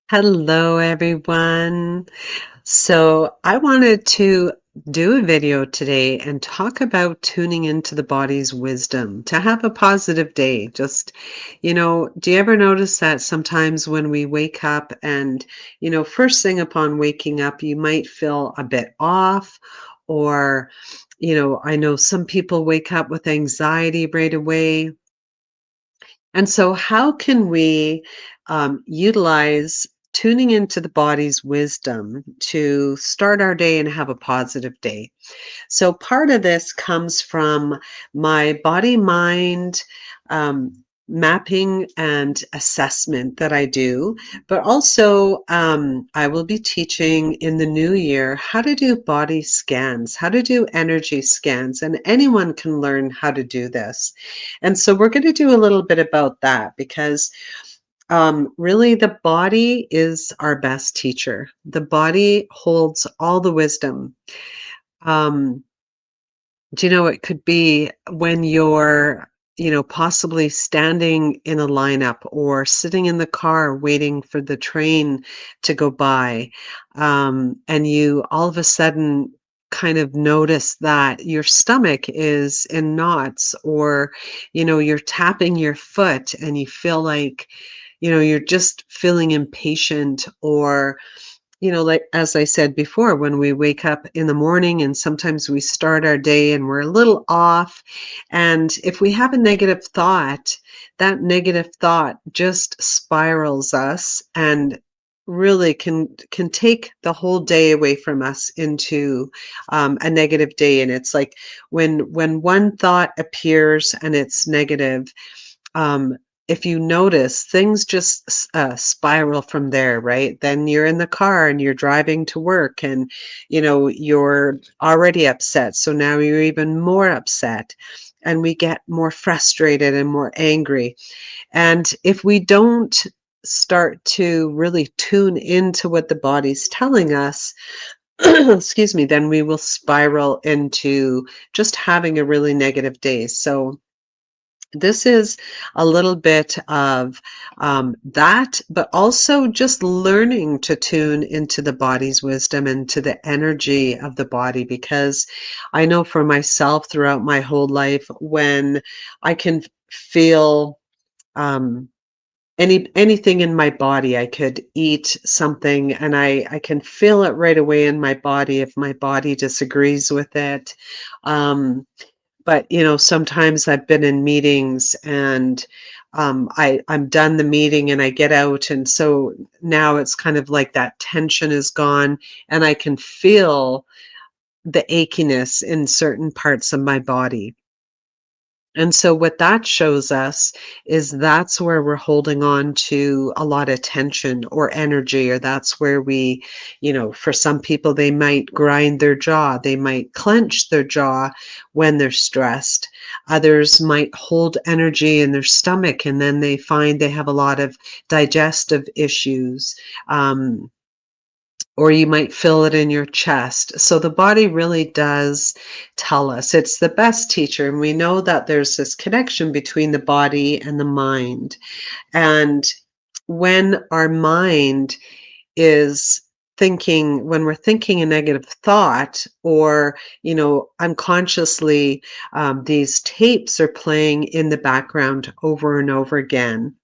Hello, everyone. So, I wanted to do a video today and talk about tuning into the body's wisdom to have a positive day. Do you ever notice that sometimes when we wake up and, first thing upon waking up, you might feel a bit off, or, I know some people wake up with anxiety right away. And so, how can we utilize tuning into the body's wisdom to start our day and have a positive day? So, part of this comes from my body mind um, mapping and assessment that I do, but also I will be teaching in the new year how to do body scans, how to do energy scans, and anyone can learn how to do this. And so, we're going to do a little bit about that because really, the body is our best teacher. The body holds all the wisdom. Um, it could be when you're, possibly standing in a lineup or sitting in the car waiting for the train to go by, and you all of a sudden kind of notice that your stomach is in knots, or, you're tapping your foot and you feel like, you're just feeling impatient, or like as I said before, when we wake up in the morning and sometimes we start our day and we're a little off. And if we have a negative thought, that negative thought just spirals us and really can take the whole day away from us into a negative day. And it's like when one thought appears and it's negative, um, if you notice, things just spiral from there, right? Then you're in the car and you're driving to work, and you're already upset. So now you're even more upset, and we get more frustrated and more angry. And if we don't start to really tune into what the body's telling us, excuse me, then we will spiral into just having a really negative day. So this is a little bit of that, but also just learning to tune into the body's wisdom and to the energy of the body. Because I know for myself throughout my whole life, when I can feel um, anything in my body, I could eat something and I can feel it right away in my body if my body disagrees with it. Um, but, sometimes I've been in meetings and I'm done the meeting and I get out. And so now it's kind of like that tension is gone and I can feel the achiness in certain parts of my body. And so what that shows us is that's where we're holding on to a lot of tension or energy, or that's where we, for some people, they might grind their jaw, they might clench their jaw when they're stressed. Others might hold energy in their stomach and then they find they have a lot of digestive issues. Or you might feel it in your chest. So the body really does tell us. It's the best teacher. And we know that there's this connection between the body and the mind. And when our mind is when we're thinking a negative thought, or, unconsciously, these tapes are playing in the background over and over again,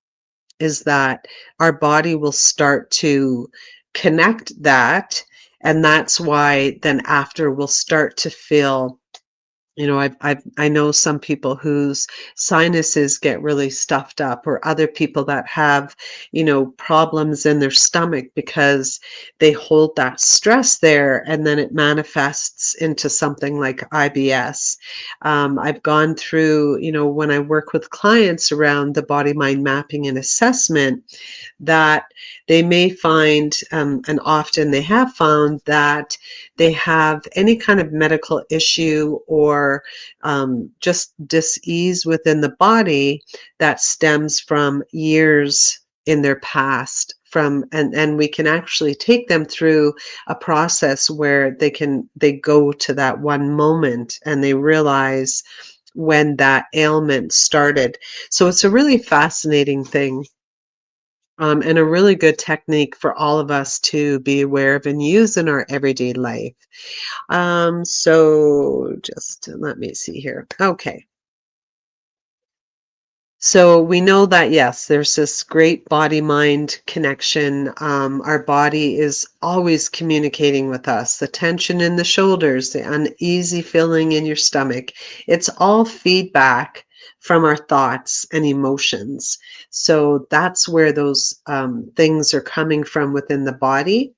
is that our body will start to connect that, and that's why then after we'll start to feel, I know some people whose sinuses get really stuffed up, or other people that have, problems in their stomach because they hold that stress there, and then it manifests into something like IBS. I've gone through, when I work with clients around the body mind mapping and assessment, that they may find, and often they have found that they have any kind of medical issue, or just dis-ease within the body that stems from years in their past, and we can actually take them through a process where they go to that one moment and they realize when that ailment started. So it's a really fascinating thing. and a really good technique for all of us to be aware of and use in our everyday life. So just let me see here. Okay. So we know that yes, there's this great body mind connection. Our body is always communicating with us. The tension in the shoulders, the uneasy feeling in your stomach, it's all feedback from our thoughts and emotions. So that's where those things are coming from within the body.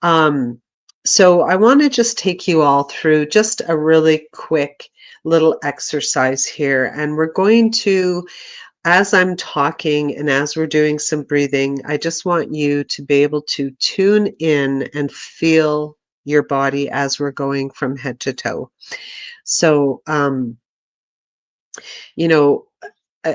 Um, so I want to just take you all through just a really quick little exercise here. And we're going to, as I'm talking and as we're doing some breathing, I just want you to be able to tune in and feel your body as we're going from head to toe. So, you know,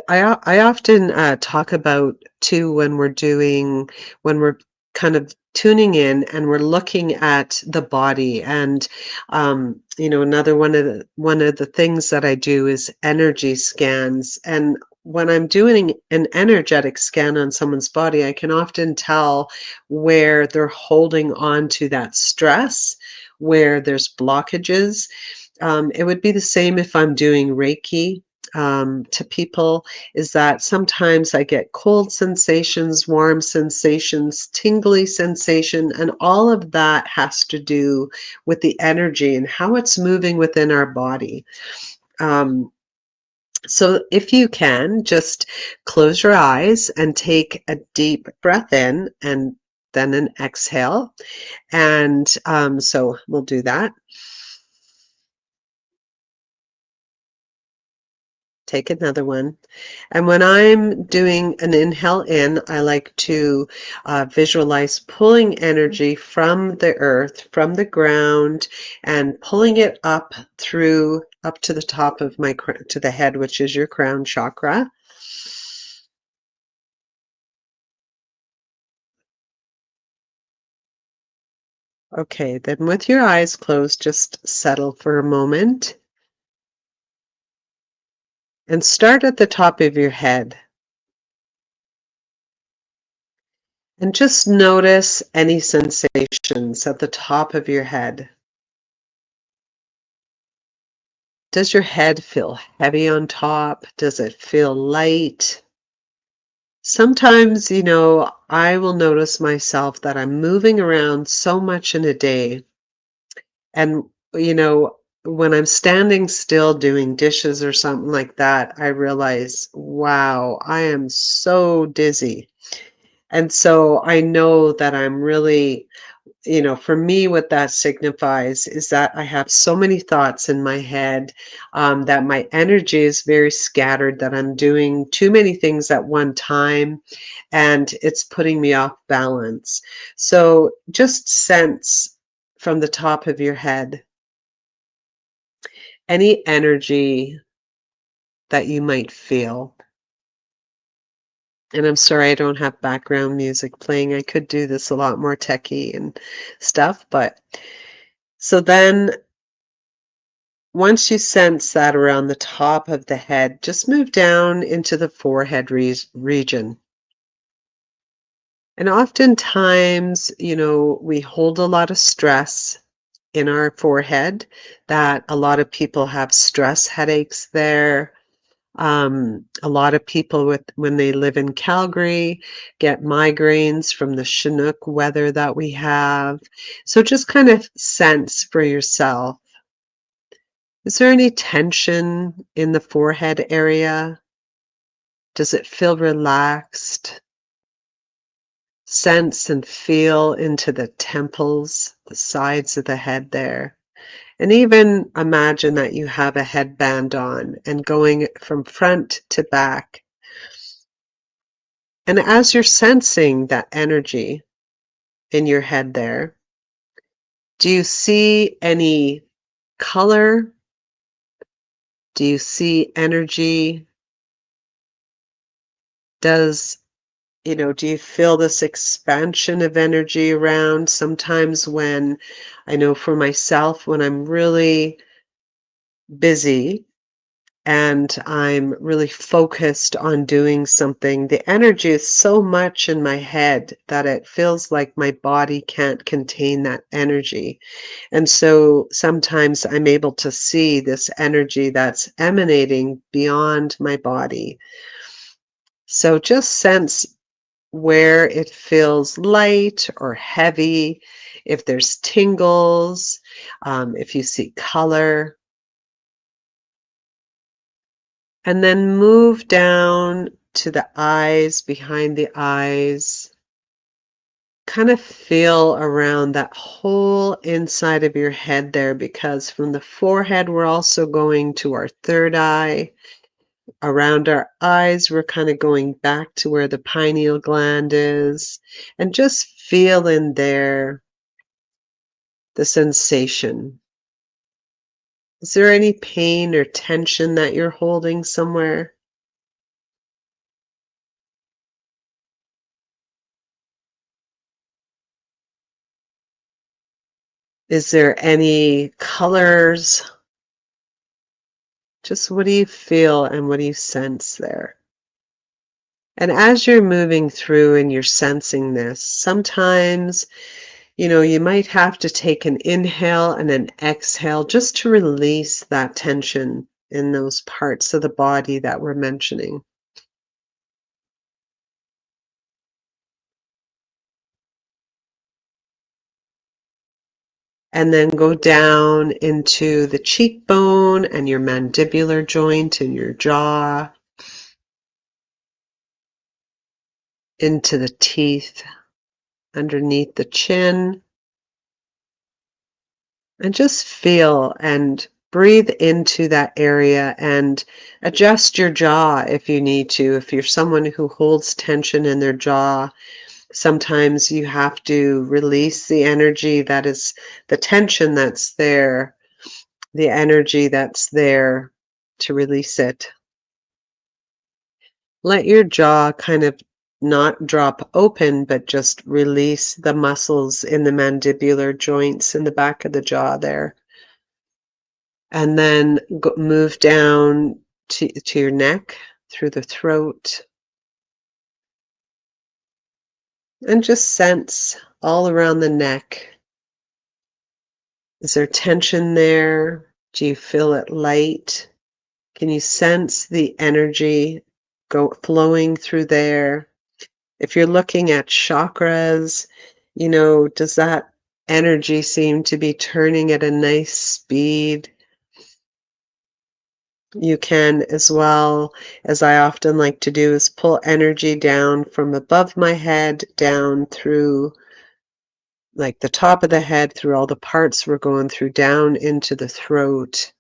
I often talk about too when we're kind of tuning in and we're looking at the body and another one of the things that I do is energy scans, and when I'm doing an energetic scan on someone's body, I can often tell where they're holding on to that stress, where there's blockages. It would be the same if I'm doing Reiki to people, is that sometimes I get cold sensations, warm sensations, tingly sensation, and all of that has to do with the energy and how it's moving within our body. Um, so if you can, just close your eyes and take a deep breath in and then an exhale. And so we'll do that. Take another one. And when I'm doing an inhale in, I like to visualize pulling energy from the earth, from the ground, and pulling it up to the top of to the head, which is your crown chakra. Okay, then with your eyes closed, just settle for a moment and start at the top of your head. And just notice any sensations at the top of your head. Does your head feel heavy on top? Does it feel light? Sometimes, I will notice myself that I'm moving around so much in a day. And, you know, when I'm standing still doing dishes or something like that, I realize, wow, I am so dizzy. And so I know that I'm really, for me, what that signifies is that I have so many thoughts in my head, that my energy is very scattered, that I'm doing too many things at one time, and it's putting me off balance. So just sense from the top of your head any energy that you might feel. And I'm sorry I don't have background music playing. I could do this a lot more techy and stuff, but so then once you sense that around the top of the head, just move down into the forehead region. And oftentimes, we hold a lot of stress in our forehead, that a lot of people have stress headaches there. A lot of people when they live in Calgary get migraines from the Chinook weather that we have. So just kind of sense for yourself. Is there any tension in the forehead area? Does it feel relaxed? Sense and feel into the temples, the sides of the head there. And even imagine that you have a headband on and going from front to back. And as you're sensing that energy in your head there, do you see any color? Do you see energy? Does do you feel this expansion of energy around? Sometimes when I know for myself, when I'm really busy, and I'm really focused on doing something, the energy is so much in my head that it feels like my body can't contain that energy. And so sometimes I'm able to see this energy that's emanating beyond my body. So just sense where it feels light or heavy, if there's tingles, if you see color, and then move down to the eyes, behind the eyes. Kind of feel around that whole inside of your head there because from the forehead, we're also going to our third eye. Around our eyes, we're kind of going back to where the pineal gland is and just feel in there the sensation. Is there any pain or tension that you're holding somewhere? Is there any colors? Just what do you feel and what do you sense there? And as you're moving through and you're sensing this, sometimes, you might have to take an inhale and an exhale just to release that tension in those parts of the body that we're mentioning. And then go down into the cheekbone and your mandibular joint in your jaw, into the teeth underneath the chin, and just feel and breathe into that area and adjust your jaw if you need to. If you're someone who holds tension in their jaw, sometimes you have to release the energy that is the tension that's there, the energy that's there to release it. Let your jaw kind of not drop open, but just release the muscles in the mandibular joints in the back of the jaw there. And then move down to your neck, through the throat, and just sense all around the neck. Is there tension there? Do you feel it light? Can you sense the energy flowing through there? If you're looking at chakras, does that energy seem to be turning at a nice speed? You can, as well, as I often like to do, is pull energy down from above my head, down through like the top of the head, through all the parts we're going through, down into the throat.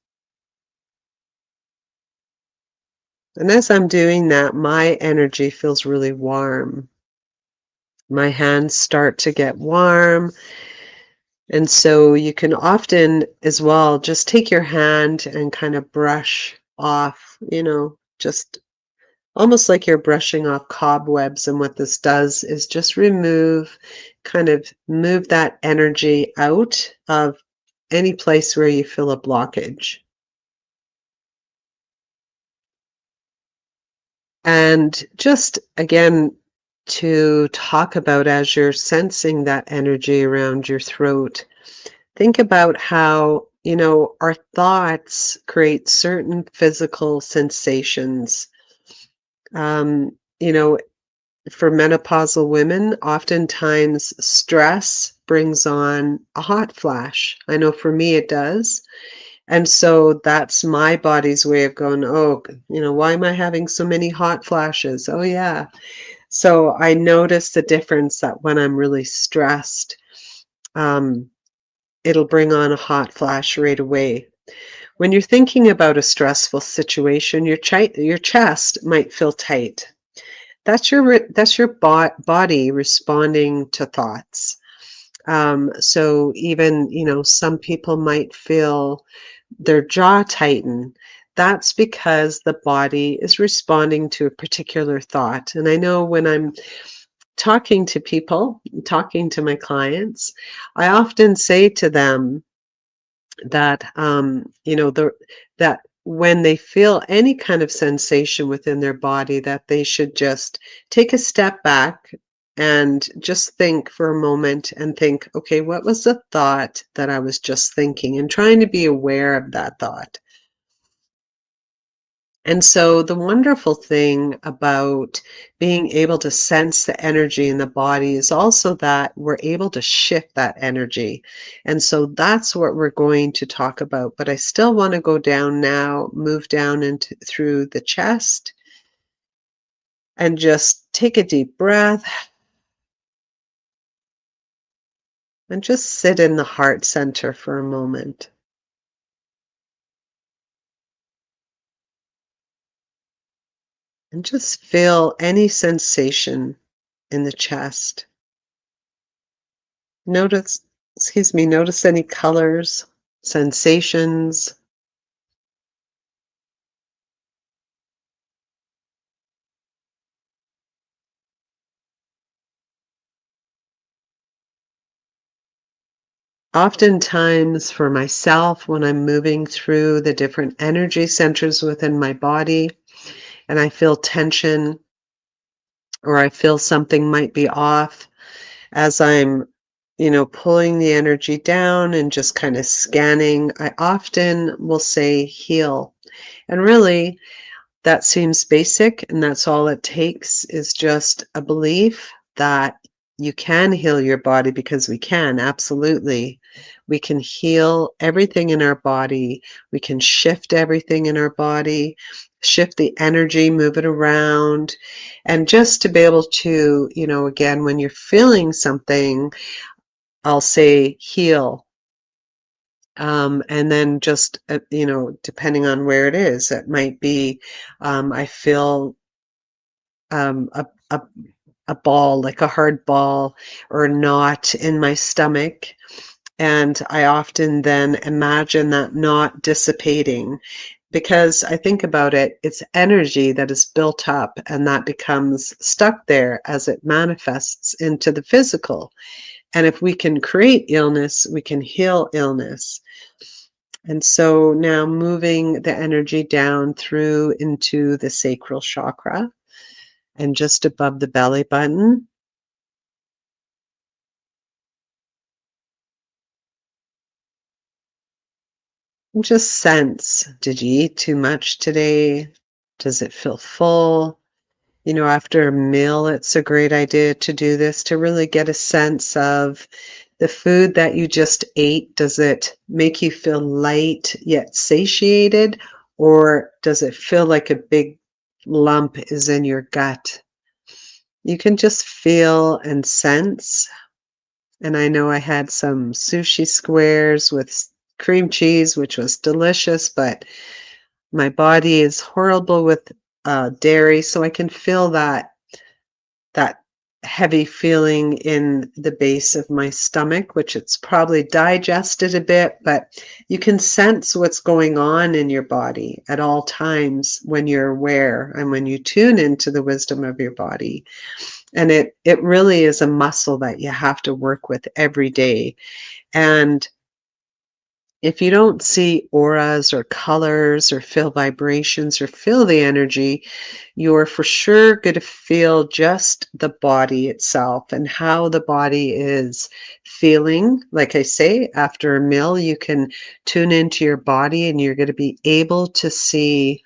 And as I'm doing that, my energy feels really warm. My hands start to get warm. And so you can often, as well, just take your hand and kind of brush off, just almost like you're brushing off cobwebs. And what this does is just kind of move that energy out of any place where you feel a blockage. And just again, to talk about as you're sensing that energy around your throat, think about how, our thoughts create certain physical sensations. Um, you know, for menopausal women, oftentimes stress brings on a hot flash. I know for me it does. And so that's my body's way of going, oh, why am I having so many hot flashes? Oh, yeah. So I notice the difference that when I'm really stressed, um, it'll bring on a hot flash right away. When you're thinking about a stressful situation, your chest might feel tight. That's your body responding to thoughts. So even, some people might feel their jaw tighten. That's because the body is responding to a particular thought. And I know when I'm talking to my clients, I often say to them that, that when they feel any kind of sensation within their body that they should just take a step back and just think for a moment and think, okay, what was the thought that I was just thinking? And trying to be aware of that thought. And so the wonderful thing about being able to sense the energy in the body is also that we're able to shift that energy. And so that's what we're going to talk about. But I still want to go down now, move down into through the chest and just take a deep breath and just sit in the heart center for a moment and just feel any sensation in the chest. Notice, notice any colors, sensations. Oftentimes, for myself, when I'm moving through the different energy centers within my body and I feel tension or I feel something might be off, as I'm, pulling the energy down and just kind of scanning, I often will say heal. And really, that seems basic, and that's all it takes is just a belief that you can heal your body because we can, absolutely. We can heal everything in our body. We can shift everything in our body, shift the energy, move it around. And just to be able to, again, when you're feeling something, I'll say heal. And then just, depending on where it is, it might be I feel um, a, a, a ball, like a hard ball or a knot in my stomach. And I often then imagine that knot dissipating because I think about it, it's energy that is built up and that becomes stuck there as it manifests into the physical. And if we can create illness, we can heal illness. And so now moving the energy down through into the sacral chakra and just above the belly button. Just sense, did you eat too much today? Does it feel full? After a meal, it's a great idea to do this to really get a sense of the food that you just ate. Does it make you feel light yet satiated? Or does it feel like a big lump is in your gut? You can just feel and sense. And I know I had some sushi squares with cream cheese, which was delicious, but my body is horrible with dairy, so I can feel that heavy feeling in the base of my stomach, which it's probably digested a bit, but you can sense what's going on in your body at all times when you're aware and when you tune into the wisdom of your body. And it really is a muscle that you have to work with every day. And if you don't see auras or colors or feel vibrations or feel the energy, you're for sure going to feel just the body itself and how the body is feeling. Like I say, after a meal, you can tune into your body and you're going to be able to see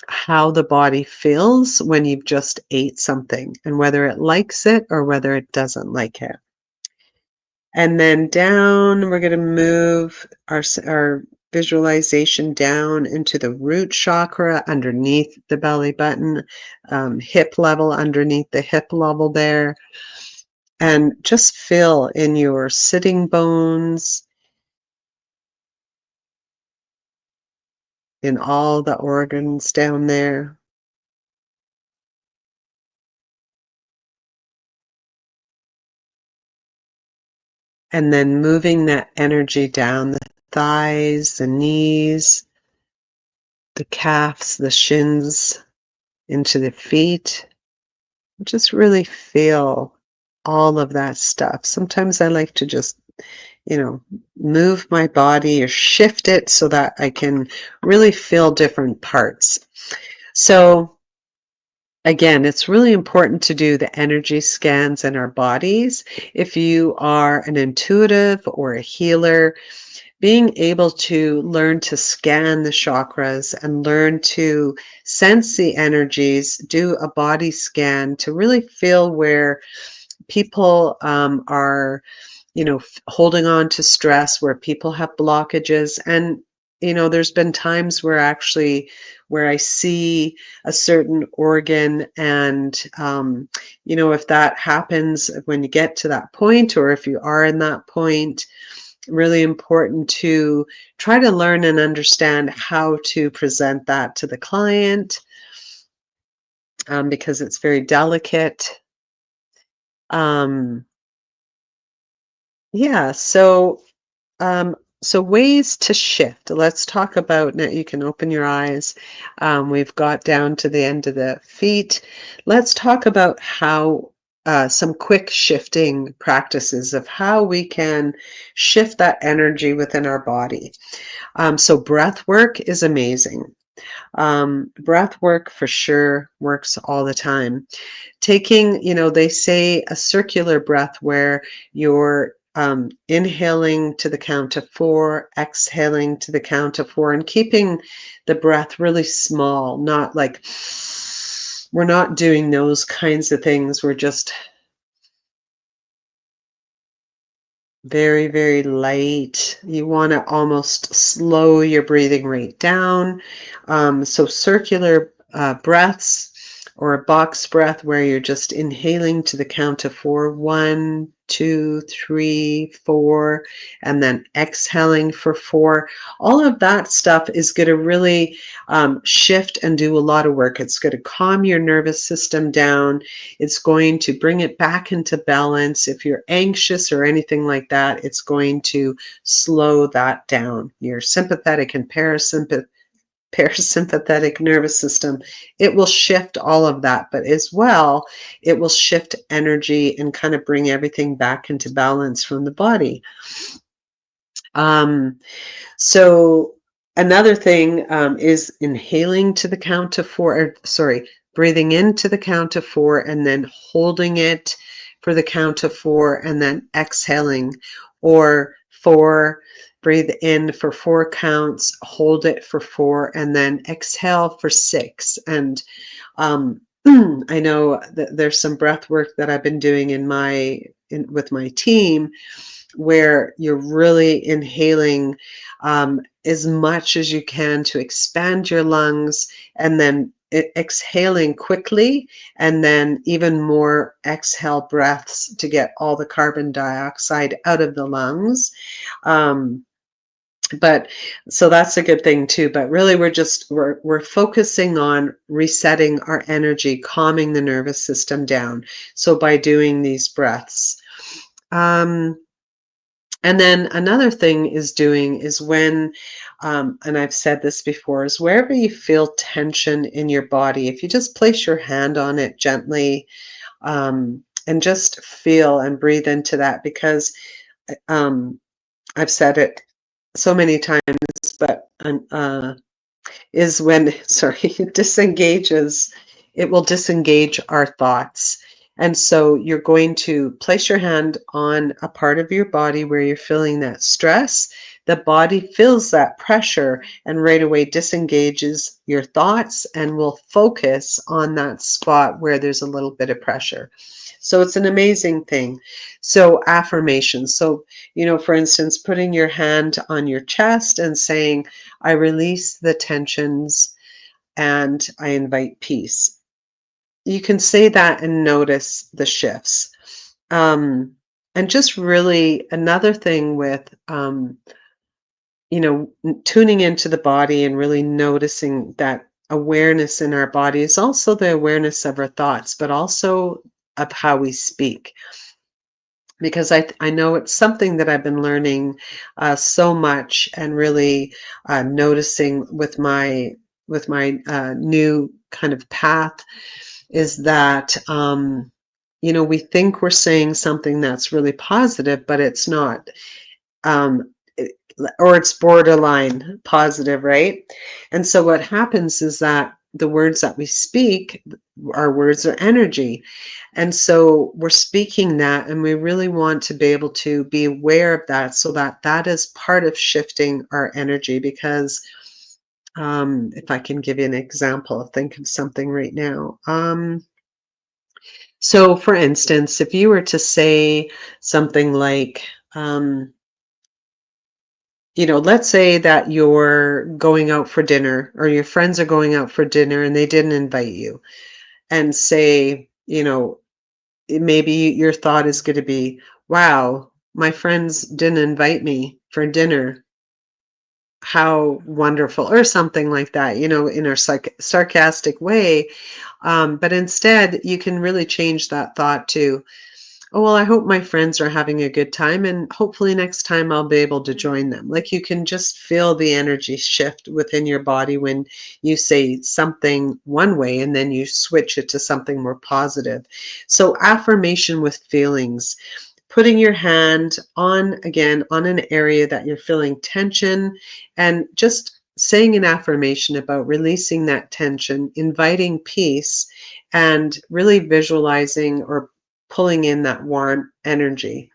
how the body feels when you've just ate something and whether it likes it or whether it doesn't like it. And then down, we're going to move our visualization down into the root chakra underneath the belly button, hip level, underneath the hip level there. And just feel in your sitting bones, in all the organs down there. And then moving that energy down the thighs, the knees, the calves, the shins, into the feet. Just really feel all of that stuff. Sometimes I like to just you know, move my body or shift it so that I can really feel different parts. So again, it's really important to do the energy scans in our bodies. If you are an intuitive or a healer, being able to learn to scan the chakras and learn to sense the energies, do a body scan to really feel where people are, holding on to stress, where people have blockages. And, there's been times where I see a certain organ and, if that happens when you get to that point, or if you are in that point, really important to try to learn and understand how to present that to the client, because it's very delicate. Um, yeah, um, so ways to shift. Let's talk about now. You can open your eyes. We've got down to the end of the feet. Let's talk about how some quick shifting practices of how we can shift that energy within our body. So breath work is amazing. Breath work for sure works all the time. Taking, they say a circular breath where you're inhaling to the count of four, exhaling to the count of four, and keeping the breath really small, not like we're not doing those kinds of things. We're just very, very light. You want to almost slow your breathing rate down. So circular breaths or a box breath where you're just inhaling to the count of four, 1, 2, 3, 4, and then exhaling for four. All of that stuff is going to really shift and do a lot of work. It's going to calm your nervous system down. It's going to bring it back into balance. If you're anxious or anything like that, it's going to slow that down. Your sympathetic and parasympathetic nervous system, it will shift all of that, but as well, it will shift energy and kind of bring everything back into balance from the body. Um, so another thing is inhaling to the count of four, sorry, breathing into the count of four and then holding it for the count of four and then exhaling, or four, breathe in for four counts, hold it for four, and then exhale for six. And I know that there's some breath work that I've been doing with my team where you're really inhaling as much as you can to expand your lungs, and then exhaling quickly, and then even more exhale breaths to get all the carbon dioxide out of the lungs. Um, but so that's a good thing too. But really, we're focusing on resetting our energy, calming the nervous system down. So by doing these breaths. Um, and then another thing is when, and I've said this before, is wherever you feel tension in your body, if you just place your hand on it gently, and just feel and breathe into that, because um, I've said it so many times, but is when sorry, it disengages, it will disengage our thoughts. And so you're going to place your hand on a part of your body where you're feeling that stress. The body feels that pressure and right away disengages your thoughts and will focus on that spot where there's a little bit of pressure. So it's an amazing thing. So affirmations. So, for instance, putting your hand on your chest and saying, I release the tensions and I invite peace. You can say that and notice the shifts. And just really another thing with, tuning into the body and really noticing that awareness in our body is also the awareness of our thoughts, but also of how we speak. Because I know it's something that I've been learning so much, and really noticing with my new kind of path, is that we think we're saying something that's really positive, but it's not. it or it's borderline positive, right? And so what happens is that the words that we speak, our words are energy. And so we're speaking that, and we really want to be able to be aware of that so that that is part of shifting our energy. Because if I can give you an example, think of something right now. So, for instance, if you were to say something like, um, let's say that you're going out for dinner or your friends are going out for dinner and they didn't invite you, and say, maybe your thought is going to be, wow, my friends didn't invite me for dinner. How wonderful, or something like that, in a sarcastic way. But instead, you can really change that thought to, oh, well, I hope my friends are having a good time, and hopefully next time I'll be able to join them. Like, you can just feel the energy shift within your body when you say something one way and then you switch it to something more positive. So, affirmation with feelings. Putting your hand on, again, on an area that you're feeling tension, and just saying an affirmation about releasing that tension, inviting peace, and really visualizing or pulling in that warm energy.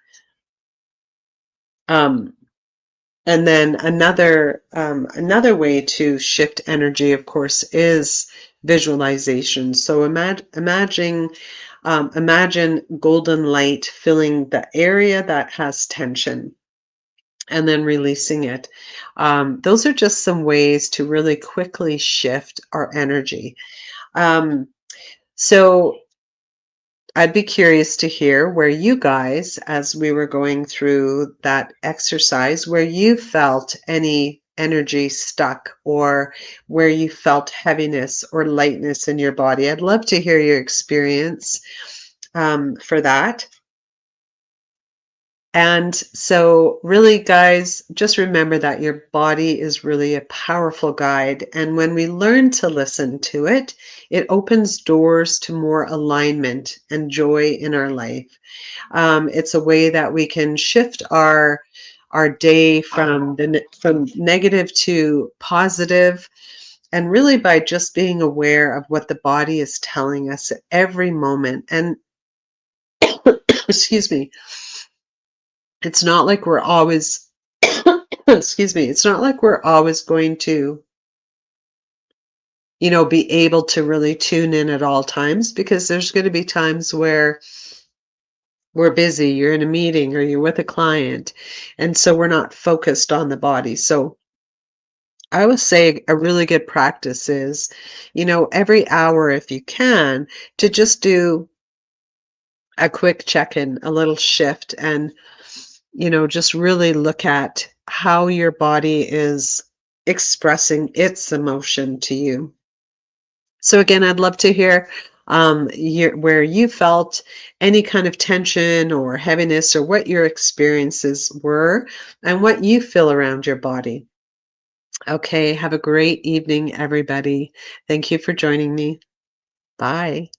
Um, and then another way to shift energy, of course, is visualization. So imagine golden light filling the area that has tension, and then releasing it. Those are just some ways to really quickly shift our energy. Um, so I'd be curious to hear where you guys, as we were going through that exercise, where you felt any energy stuck, or where you felt heaviness or lightness in your body. I'd love to hear your experience for that. And so, really, guys, just remember that your body is really a powerful guide. And when we learn to listen to it, it opens doors to more alignment and joy in our life. It's a way that we can shift our day from negative to positive, and really by just being aware of what the body is telling us at every moment. And excuse me, it's not like we're always excuse me, it's not like we're always going to, be able to really tune in at all times, because there's going to be times where we're busy, you're in a meeting or you're with a client, and so we're not focused on the body. So I would say a really good practice is, every hour, if you can, to just do a quick check-in, a little shift, and just really look at how your body is expressing its emotion to you. So again, I'd love to hear where you felt any kind of tension or heaviness, or what your experiences were and what you feel around your body. Okay, have a great evening, everybody. Thank you for joining me. Bye.